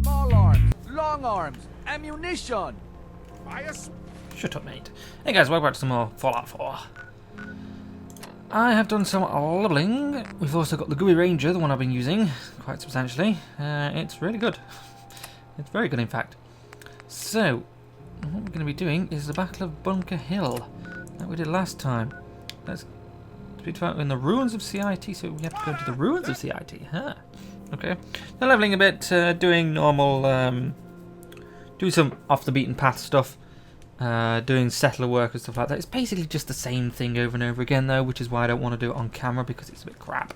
Small arms, long arms, ammunition. Shut up, mate. Hey guys, welcome back to some more Fallout 4. I have done some leveling. We've also got the GUI Ranger, the one I've been using quite substantially. It's really good. It's very good, in fact. So, what we're going to be doing is the Battle of Bunker Hill that we did last time. Let's speak about in the ruins of CIT. So we have to go to the ruins of CIT. Huh. Okay. Now leveling a bit, doing normal, doing some off the beaten path stuff. Doing settler work and stuff like that. It's basically just the same thing over and over again though, which is why I don't want to do it on camera because it's a bit crap.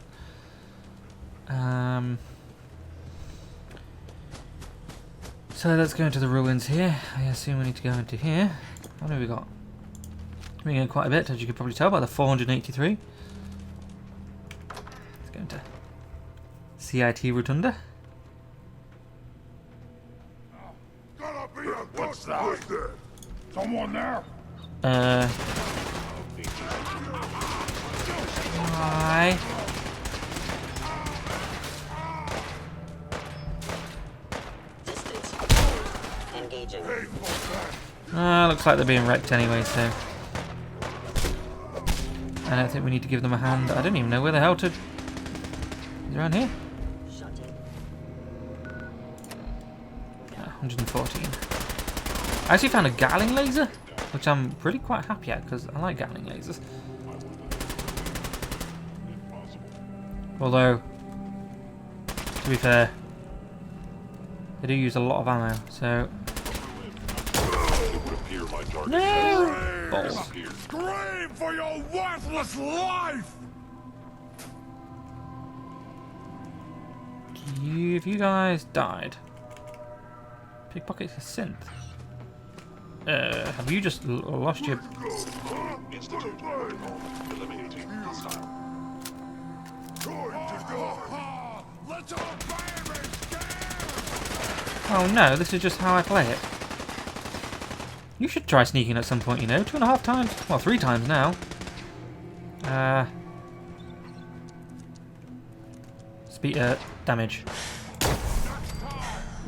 So let's go into the ruins here. I assume we need to go into here. How many have we got? We're going quite a bit, as you can probably tell by the 483. Let's go into CIT Rotunda. What's that? Someone there? Why? Distance. Engaging. Looks like they're being wrecked anyway, so I don't think we need to give them a hand. I don't even know where the hell to. Is it around here? Shutting. 114. I actually found a Gatling laser, which I'm really quite happy at because I like Gatling lasers. Although, to be fair, they do use a lot of ammo, so. No! Balls. Scream for your worthless life! Have you guys died? Pickpocket's a synth. Have you just lost your... Oh no, this is just how I play it. You should try sneaking at some point, you know. 2.5 times. Well, 3 times now. Speed, damage.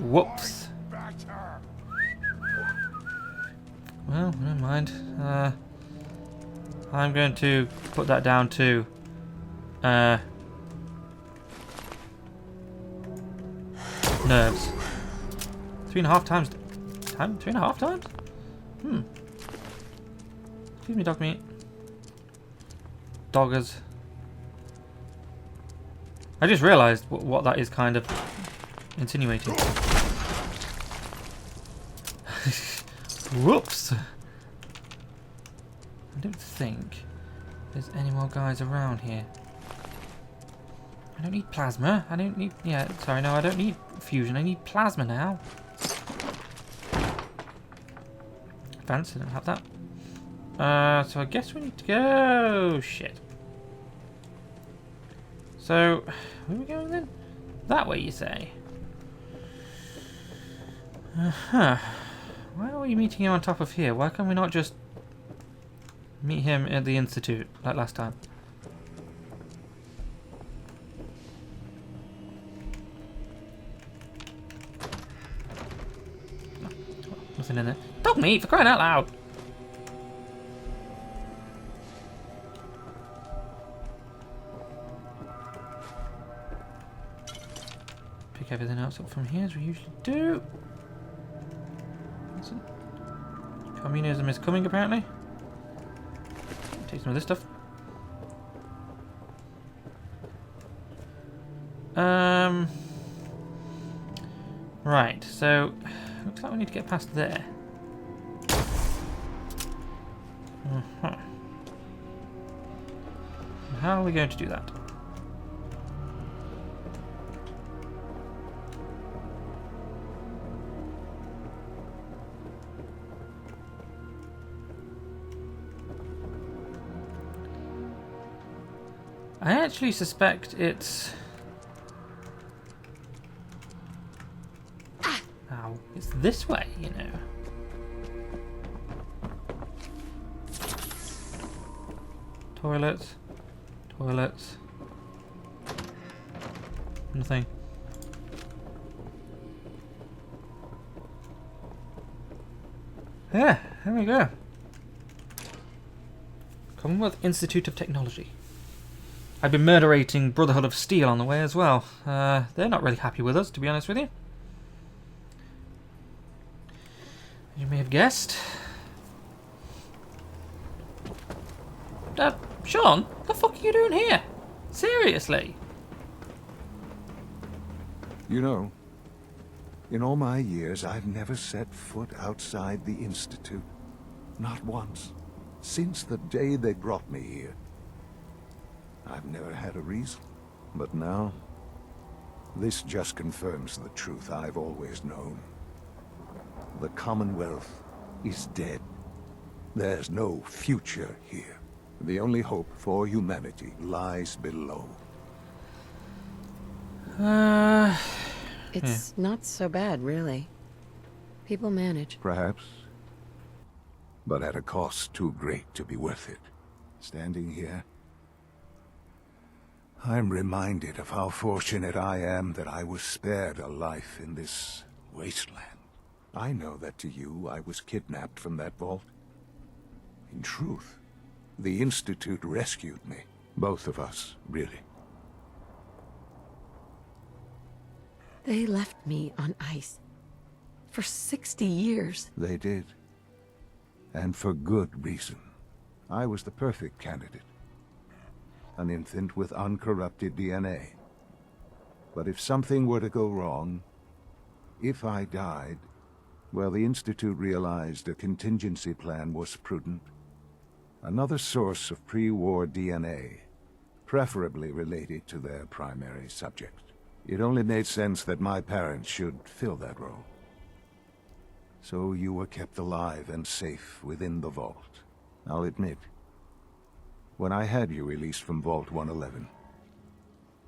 Whoops. Well, never mind. I'm going to put that down to nerves. 3.5 times. 3.5 times? Excuse me, dog meat. Doggers. I just realised what that is kind of insinuating. Whoops! I don't think there's any more guys around here. I don't need plasma. I don't need... Yeah, sorry, no, I don't need fusion. I need plasma now. Fancy, I don't have that. So I guess we need to go... Shit. So, where are we going then? That way, you say? Uh-huh. Why are we meeting him on top of here? Why can we not just meet him at the Institute, like last time? No, nothing in there. Dog meat, for crying out loud! Pick everything else up from here, as we usually do. Communism is coming, apparently. Take some of this stuff. Right, so looks like we need to get past there. How are we going to do that? I actually suspect it's... Ow, it's this way, you know. Toilets. Toilets. Nothing. Yeah, there we go. Commonwealth Institute of Technology. I've been murderating Brotherhood of Steel on the way as well. They're not really happy with us, to be honest with you. As you may have guessed. Sean, what the fuck are you doing here? Seriously? You know, in all my years, I've never set foot outside the Institute. Not once. Since the day they brought me here. I've never had a reason. But now, this just confirms the truth I've always known. The Commonwealth is dead. There's no future here. The only hope for humanity lies below. It's not so bad, really. People manage. Perhaps. But at a cost too great to be worth it. Standing here, I'm reminded of how fortunate I am that I was spared a life in this wasteland. I know that to you, I was kidnapped from that vault. In truth, the Institute rescued me. Both of us, really. They left me on ice. For 60 years. They did. And for good reason. I was the perfect candidate. An infant with uncorrupted DNA. But if something were to go wrong, if I died, well, the Institute realized a contingency plan was prudent. Another source of pre-war DNA, preferably related to their primary subject. It only made sense that my parents should fill that role. So you were kept alive and safe within the vault. I'll admit, when I had you released from Vault 111,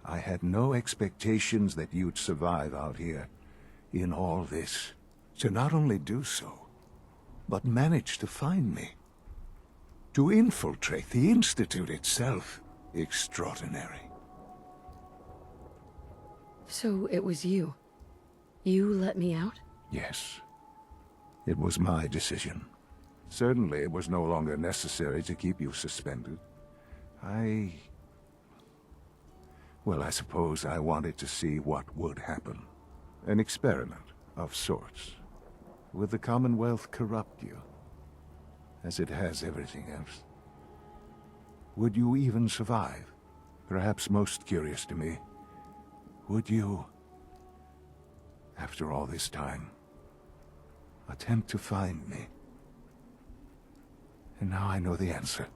I had no expectations that you'd survive out here in all this. To not only do so, but manage to find me. To infiltrate the Institute itself. Extraordinary. So it was you. You let me out? Yes. It was my decision. Certainly it was no longer necessary to keep you suspended. Well, I suppose I wanted to see what would happen. An experiment of sorts. Would the Commonwealth corrupt you? As it has everything else. Would you even survive? Perhaps most curious to me, would you, after all this time, attempt to find me? And now I know the answer.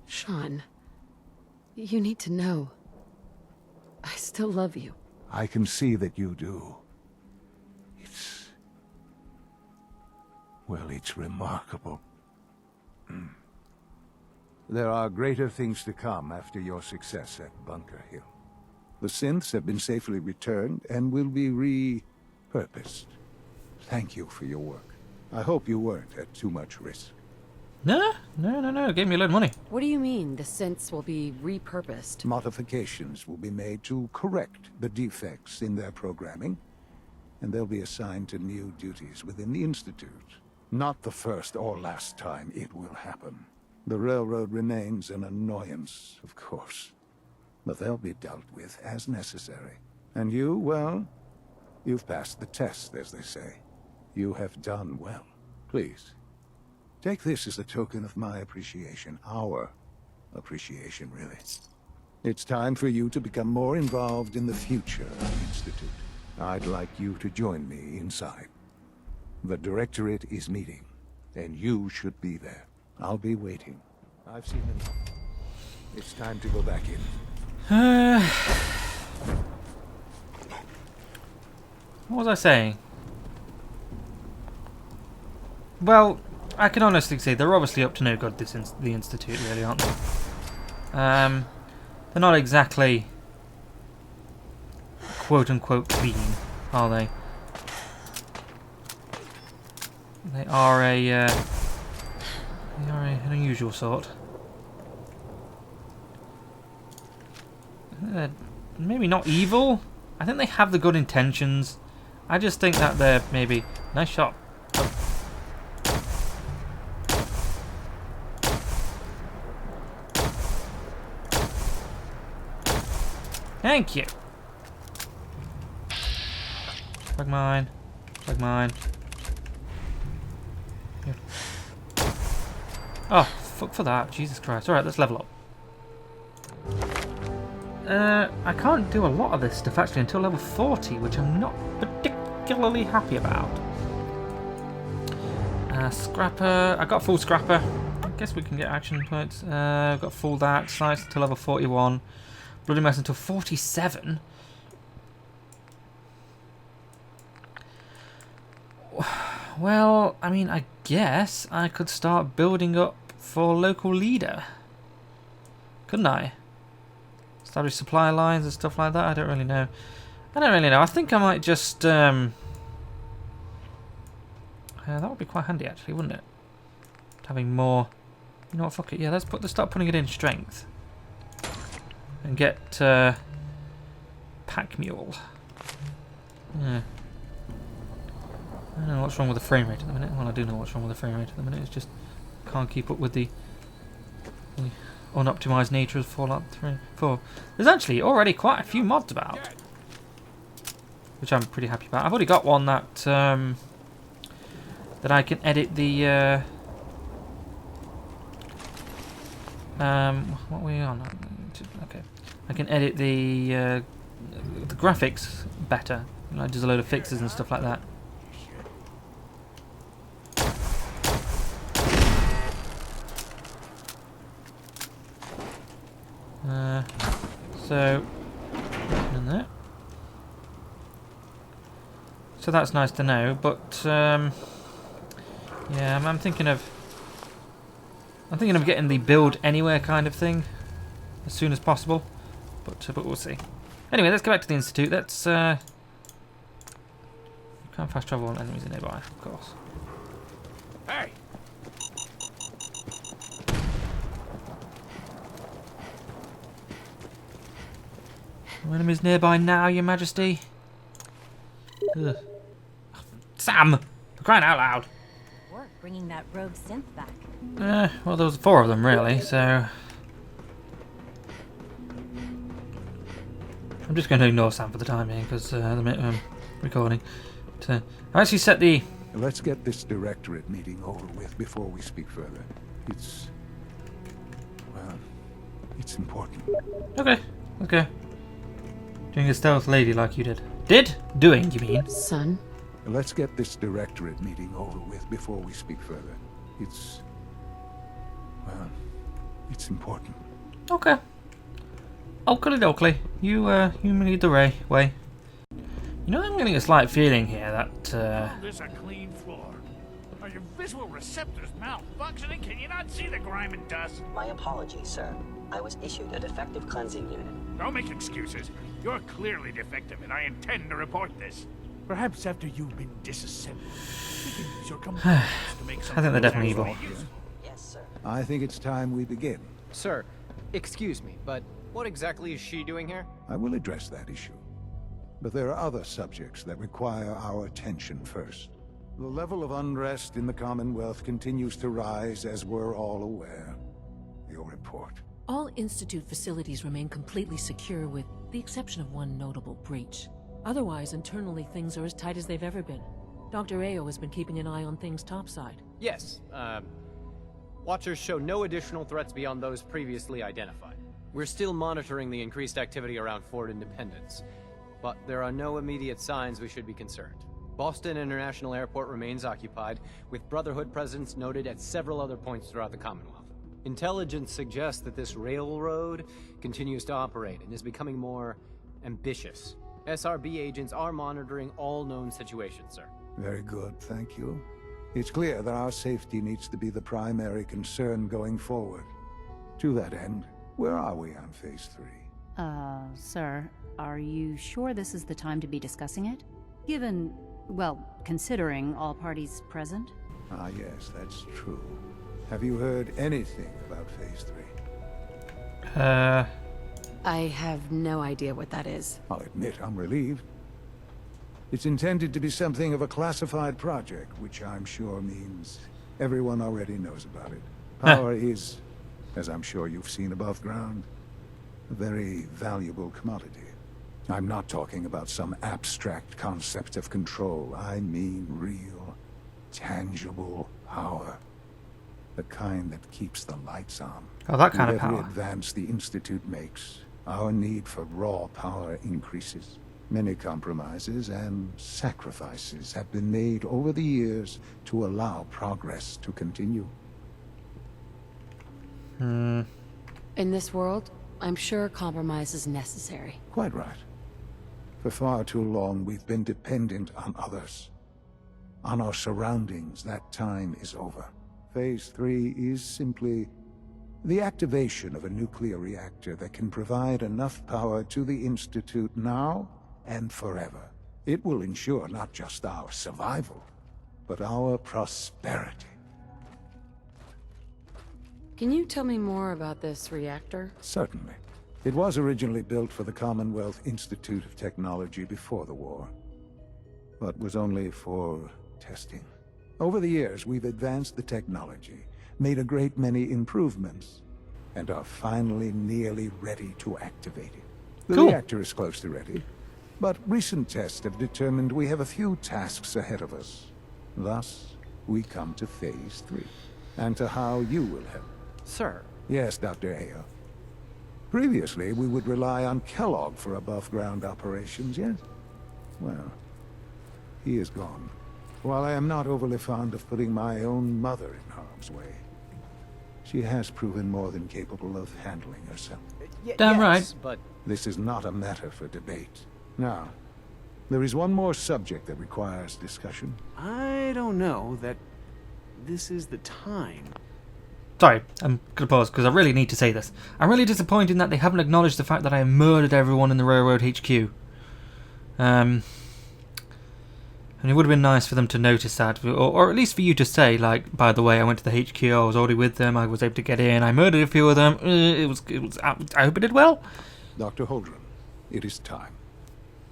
Sean, you need to know. I still love you. I can see that you do. Well, it's remarkable. There are greater things to come after your success at Bunker Hill. The synths have been safely returned and will be repurposed. Thank you for your work. I hope you weren't at too much risk. No. Gave me a load of money. What do you mean, the synths will be repurposed? Modifications will be made to correct the defects in their programming, and they'll be assigned to new duties within the Institute. Not the first or last time it will happen. The railroad remains an annoyance, of course, but they'll be dealt with as necessary. And you, well, you've passed the test, as they say. You have done well. Please, take this as a token of my appreciation. Our appreciation, really. It's time for you to become more involved in the future of the Institute. I'd like you to join me inside. The Directorate is meeting, and you should be there. I'll be waiting. I've seen enough. It's time to go back in. What was I saying? Well, I can honestly say they're obviously up to no good, the Institute, really, aren't they? They're not exactly quote-unquote clean, are they? They are an unusual sort. maybe not evil. I think they have the good intentions. I just think that they're maybe... Nice shot. Oh. Thank you. Like mine. Like mine. Here. Oh, fuck for that. Jesus Christ. Alright, let's level up. I can't do a lot of this stuff actually until level 40, which I'm not particularly happy about. Scrapper. I got full scrapper. I guess we can get action points. I've got full that. Science until level 41. Bloody Mess until 47. Well, I mean, I guess I could start building up for local leader. Couldn't I? Establish supply lines and stuff like that. I don't really know. I think I might just... that would be quite handy actually, wouldn't it? Having more... You know what, fuck it. Yeah, let's start putting it in strength. And get pack mule. Yeah. I don't know what's wrong with the frame rate at the minute. Well, I do know what's wrong with the frame rate at the minute. It's just can't keep up with the unoptimized nature of Fallout 4. There's actually already quite a few mods about, which I'm pretty happy about. I've already got one that that I can edit the what are we on? Okay, I can edit the graphics better. Like, does a load of fixes and stuff like that. So that's nice to know, but yeah, I'm thinking of getting the build anywhere kind of thing as soon as possible, but we'll see. Anyway, let's go back to the Institute. Let's you can't fast travel on enemies nearby, of course. Hey! No enemies nearby now, Your Majesty. Ugh. Sam! For crying out loud! Work bringing that rogue synth back. Well, there was 4 of them, really, so... I'm just going to ignore Sam for the time being, because the minute I'm recording. But, I actually set the... Let's get this directorate meeting over with before we speak further. Well, it's important. Okay, okay. Doing a stealth lady like you did. Doing, you mean? Son? Let's get this directorate meeting over with before we speak further. Well, it's important. Okay. Oakley dokley. You lead the way. You know, I'm getting a slight feeling here that, Call this a clean floor. Are your visual receptors malfunctioning? Can you not see the grime and dust? My apologies, sir. I was issued a defective cleansing unit. Don't make excuses. You're clearly defective, and I intend to report this. Perhaps after you've been disassembled, we can use your components to make something. I think they're definitely evil. Yes, sir. I think it's time we begin. Sir, excuse me, but what exactly is she doing here? I will address that issue. But there are other subjects that require our attention first. The level of unrest in the Commonwealth continues to rise, as we're all aware. Your report. All Institute facilities remain completely secure with the exception of one notable breach. Otherwise, internally things are as tight as they've ever been. Dr. Ayo has been keeping an eye on things topside. Yes, Watchers show no additional threats beyond those previously identified. We're still monitoring the increased activity around Fort Independence, but there are no immediate signs we should be concerned. Boston International Airport remains occupied, with Brotherhood presence noted at several other points throughout the Commonwealth. Intelligence suggests that this railroad continues to operate and is becoming more ambitious. SRB agents are monitoring all known situations, sir. Very good, thank you. It's clear that our safety needs to be the primary concern going forward. To that end, where are we on Phase 3? Sir, are you sure this is the time to be discussing it? Given, well, considering all parties present? Ah, yes, that's true. Have you heard anything about Phase 3? I have no idea what that is. I'll admit I'm relieved. It's intended to be something of a classified project, which I'm sure means everyone already knows about it. Power is, as I'm sure you've seen above ground, a very valuable commodity. I'm not talking about some abstract concept of control. I mean real, tangible power. The kind that keeps the lights on. Oh, that kind of With every power. advance the Institute makes, our need for raw power increases. Many compromises and sacrifices have been made over the years to allow progress to continue. In this world, I'm sure compromise is necessary. Quite right. For far too long, we've been dependent on others. On our surroundings. That time is over. Phase 3 is simply the activation of a nuclear reactor that can provide enough power to the Institute now and forever. It will ensure not just our survival, but our prosperity. Can you tell me more about this reactor? Certainly. It was originally built for the Commonwealth Institute of Technology before the war, but was only for testing. Over the years, we've advanced the technology, made a great many improvements, and are finally nearly ready to activate it. The Cool. reactor is close to ready, but recent tests have determined we have a few tasks ahead of us. Thus, we come to Phase 3, and to how you will help. Sir, Yes, Dr. Ayo. Previously, we would rely on Kellogg for above-ground operations, yes? Well, he is gone. While I am not overly fond of putting my own mother in harm's way, she has proven more than capable of handling herself. Damn yes, right. But This is not a matter for debate. Now, there is one more subject that requires discussion. I don't know that this is the time. Sorry, I'm gonna pause because I really need to say this. I'm really disappointed that they haven't acknowledged the fact that I murdered everyone in the Railroad HQ. And it would have been nice for them to notice that, or at least for you to say, like, by the way, I went to the HQ, I was already with them, I was able to get in, I murdered a few of them. I hope it did well. Dr. Holdren, it is time.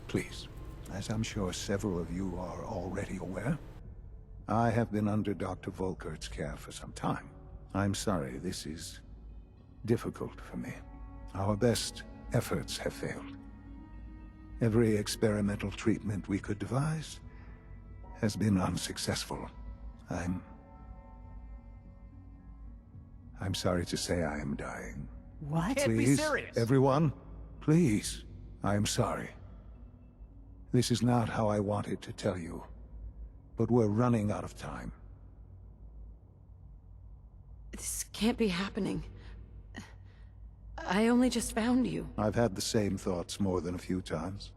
Please, as I'm sure several of you are already aware, I have been under Dr. Volkert's care for some time. I'm sorry, this is difficult for me. Our best efforts have failed. Every experimental treatment we could devise has been unsuccessful. I'm sorry to say I am dying. What? can't be Please, serious. everyone, please. I am sorry. This is not how I wanted to tell you, but we're running out of time. This can't be happening. I only just found you. I've had the same thoughts more than a few times.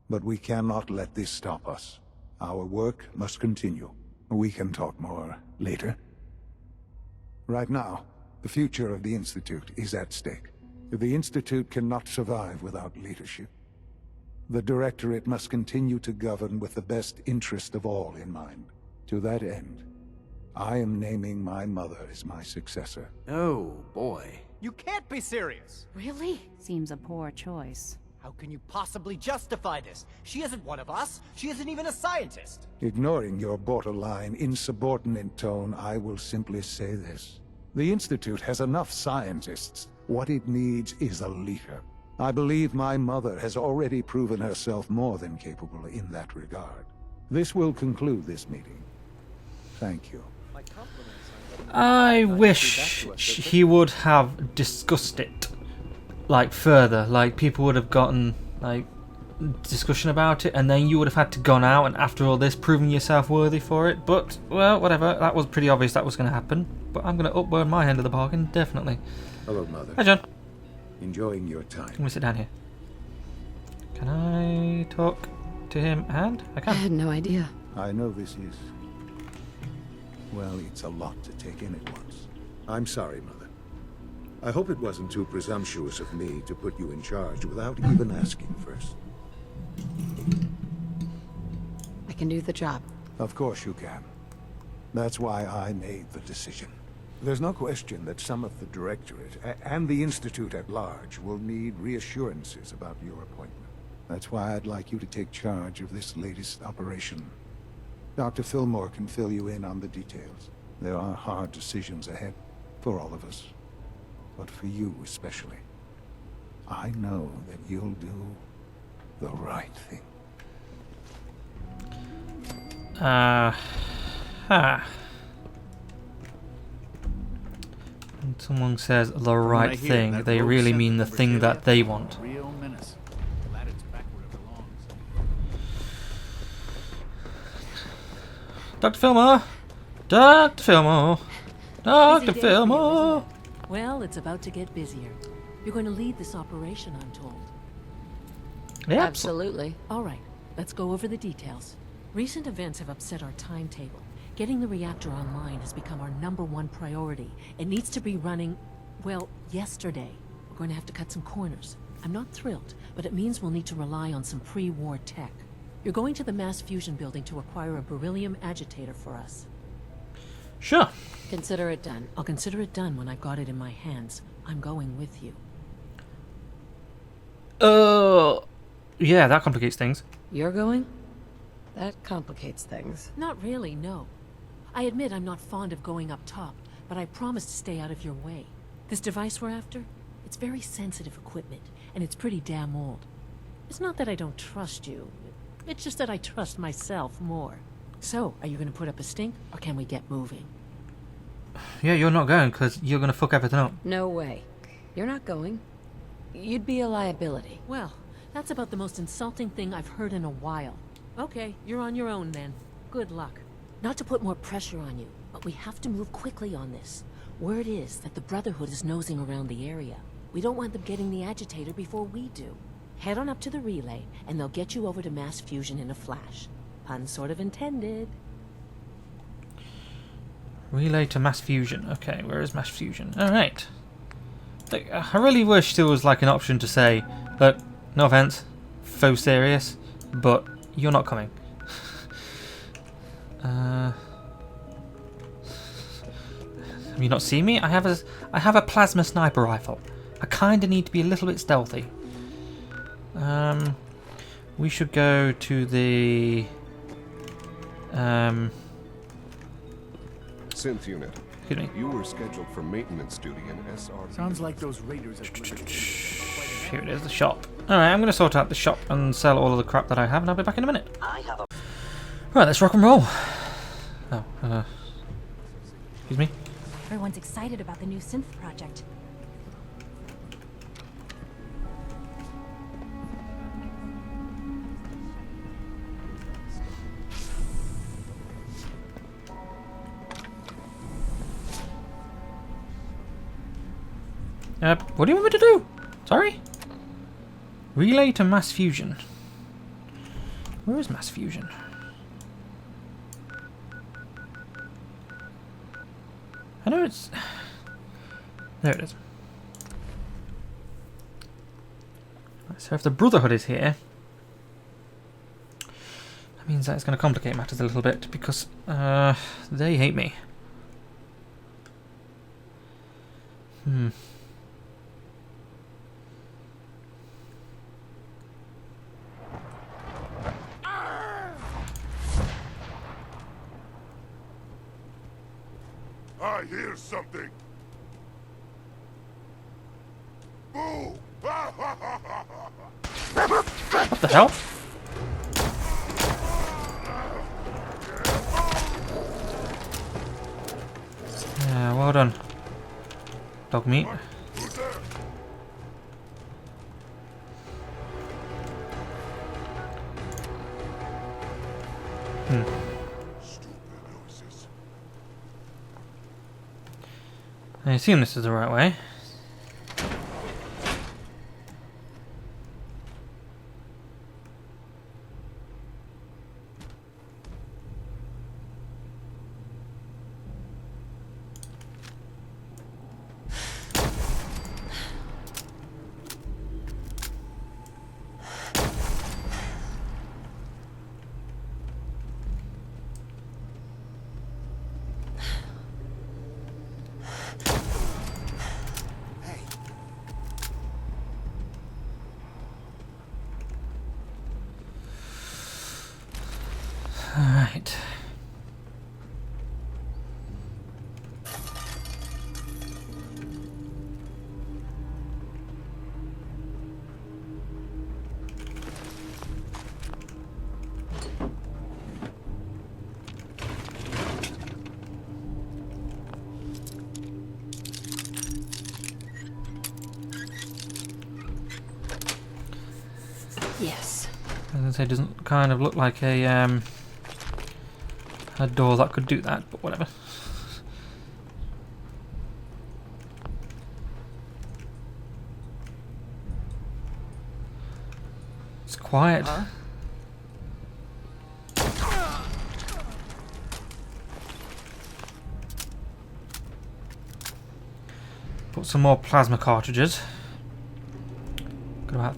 But we cannot let this stop us. Our work must continue. We can talk more later. Right now, the future of the Institute is at stake. The Institute cannot survive without leadership. The Directorate must continue to govern with the best interest of all in mind. To that end, I am naming my mother as my successor. Oh, boy. You can't be serious! Really? Seems a poor choice. How can you possibly justify this? She isn't one of us. She isn't even a scientist. Ignoring your borderline, insubordinate tone, I will simply say this. The Institute has enough scientists. What it needs is a leader. I believe my mother has already proven herself more than capable in that regard. This will conclude this meeting. Thank you. My compliments I wish he would have discussed it, like, further. Like, people would have gotten, like, discussion about it, and then you would have had to gone out and after all this proven yourself worthy for it. But, well, whatever. That was pretty obvious that was going to happen. But I'm going to upward my end of the bargain, definitely. Hello, Mother. Hi, John. Enjoying your I'm time. going to sit down here. Can I talk to him? And I I can. had no idea. I know this is... well, it's a lot to take in at once. I'm sorry, Mother. I hope it wasn't too presumptuous of me to put you in charge without even asking first. I can do the job. Of course you can. That's why I made the decision. There's no question that some of the Directorate and the Institute at large will need reassurances about your appointment. That's why I'd like you to take charge of this latest operation. Dr. Fillmore can fill you in on the details. There are hard decisions ahead for all of us, but for you especially. I know that you'll do the right thing. When someone says the right I hear thing, that they rogue really sent mean the from thing Virginia. that they want. Real menace. Glad it's back where it belongs. Dr. Fillmore! Dr. Fillmore! Dr. Busy day for you, Fillmore! isn't it? Well, it's about to get busier. You're going to lead this operation, I'm told. Yep. Absolutely. All right, let's go over the details. Recent events have upset our timetable. Getting the reactor online has become our #1 priority. It needs to be running, well, yesterday. We're going to have to cut some corners. I'm not thrilled, but it means we'll need to rely on some pre-war tech. You're going to the Mass Fusion building to acquire a beryllium agitator for us. Sure. Consider it done. I'll consider it done when I've got it in my hands. I'm going with you. Yeah, that complicates things. You're going? That complicates things. Not really, no. I admit I'm not fond of going up top, but I promise to stay out of your way. This device we're after, it's very sensitive equipment, and it's pretty damn old. It's not that I don't trust you. It's just that I trust myself more. So, are you going to put up a stink, or can we get moving? Yeah, you're not going because you're going to fuck everything up. No way. You're not going. You'd be a liability. Well, that's about the most insulting thing I've heard in a while. Okay, you're on your own then. Good luck. Not to put more pressure on you, but we have to move quickly on this. Word is that the Brotherhood is nosing around the area. We don't want them getting the agitator before we do. Head on up to the relay, and they'll get you over to Mass Fusion in a flash. Pun sort of intended. Relay to Mass Fusion. Okay, where is Mass Fusion? Alright. Look, I really wish there was like an option to say, look, no offense, faux serious, but you're not coming. Have you not seen me? I have a plasma sniper rifle. I kinda need to be a little bit stealthy. We should go to the Synth unit. excuse me. You were scheduled for maintenance duty in SR. Sounds like those raiders have Here it is, the shop. Alright, I'm gonna sort out the shop and sell all of the crap that I have, and I'll be back in a minute. I have a Right, let's rock and roll. Oh, excuse me. Everyone's excited about the new synth project. What do you want me to do? Sorry? Relay to Mass Fusion. Where is Mass Fusion? I know it's... There it is. So if the Brotherhood is here, that means that it's going to complicate matters a little bit, because they hate me. I hear something. Boo! What the hell? Yeah, well done. Dog meat. Who's there? Stupid noises. I assume this is the right way. Alright. Yes. I was gonna say, it doesn't kind of look like a door that could do that, but whatever. It's quiet. Huh? Put some more plasma cartridges. Got about,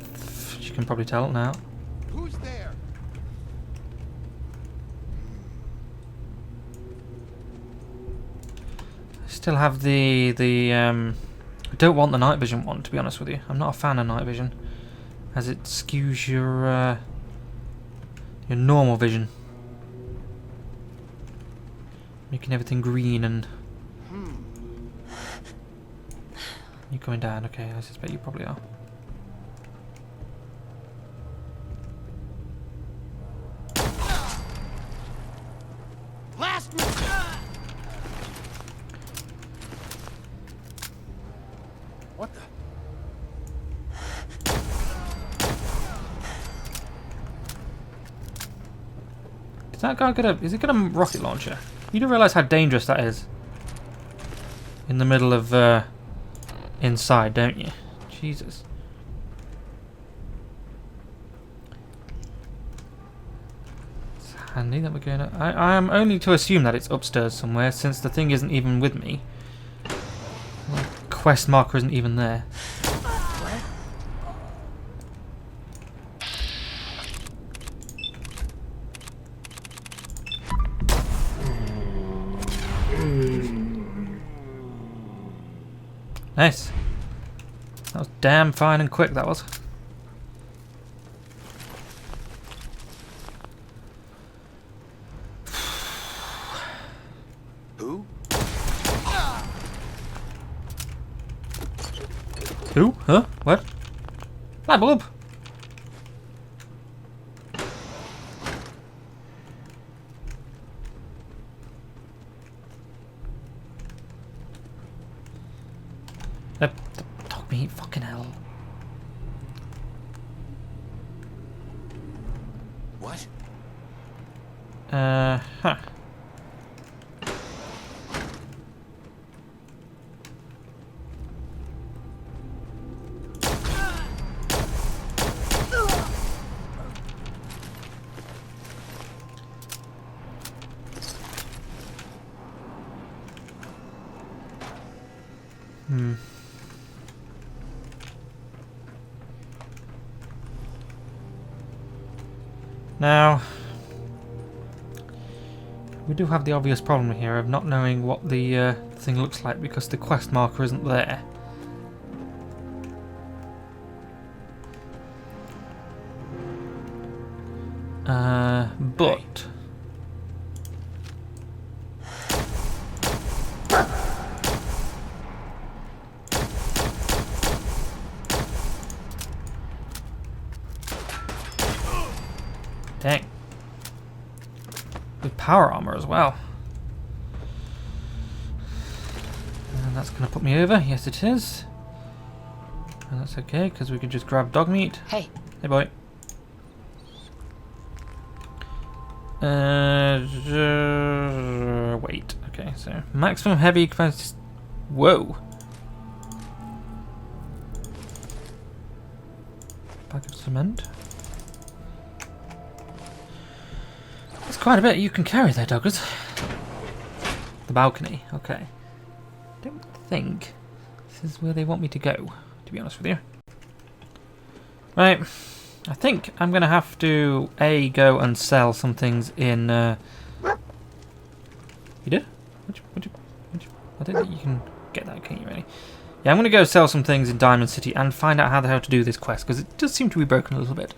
you can probably tell now. Who's there? Still have the I don't want the night vision one, to be honest with you. I'm not a fan of night vision, as it skews your normal vision, making everything green. And you're coming down. Okay, I suspect you probably are. Blast me! What the? Is that guy got a? Is it got a rocket launcher? You do realise how dangerous that is in the middle of inside, don't you? Jesus. It's handy that we're going to... I am only to assume that it's upstairs somewhere, since the thing isn't even with me. The quest marker isn't even there. Nice. That was damn fine and quick, that was. Who? Who? Huh? What? Light bulb! Dog meat, fucking hell. What? Huh. Now, we do have the obvious problem here of not knowing what the thing looks like because the quest marker isn't there. But... Dang. With power armor as well. And that's going to put me over. Yes, it is. And that's okay, because we can just grab dog meat. Hey. Hey, boy. Wait. Okay, so maximum heavy capacity. Whoa. Bag of cement. That's quite a bit you can carry there, Douglas. The balcony. Okay. Don't think this is where they want me to go, to be honest with you. Right. I think I'm going to have to, go and sell some things in... You did? I don't think you can get that, can you, really? Yeah, I'm going to go sell some things in Diamond City and find out how the hell to do this quest, because it does seem to be broken a little bit.